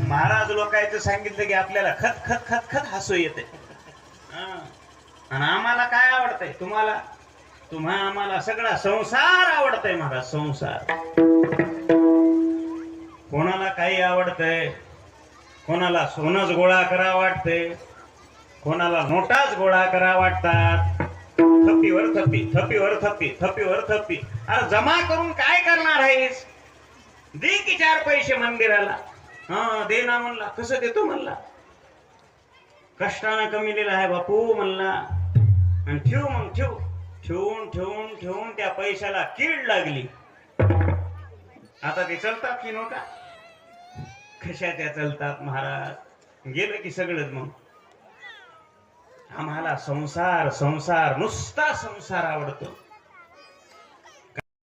महाराज लोकांचं सांगितलं की आपल्याला खत खत खत खत हसू येते. आणि आम्हाला काय आवडतंय? तुम्हा आम्हाला सगळा संसार आवडतंय महाराज. संसार कोणाला काही आवडतंय, कोणाला सोनच गोळा करा वाटतंय, कोणाला नोटाच गोळा करा वाटतात. थप्पीवर थप्पी, थप्पीवर थप्पी, थप्पीवर थप्पी. अरे जमा करून काय करणार आहेस? दे की 4 पैसे मंदिराला. हा दे ना म्हणला. कसं देतो म्हणला? कष्टानं कमी दिला आहे बापू म्हणला. आणि ठेव मग ठेव. ठेवून ठेवून ठेवून त्या पैशाला कीड लागली. आता ते चालतात की नोटा? कशा त्या चालतात महाराज? गेलं की सगळंच. मग आम्हाला संसार संसार नुसता संसार आवडतो.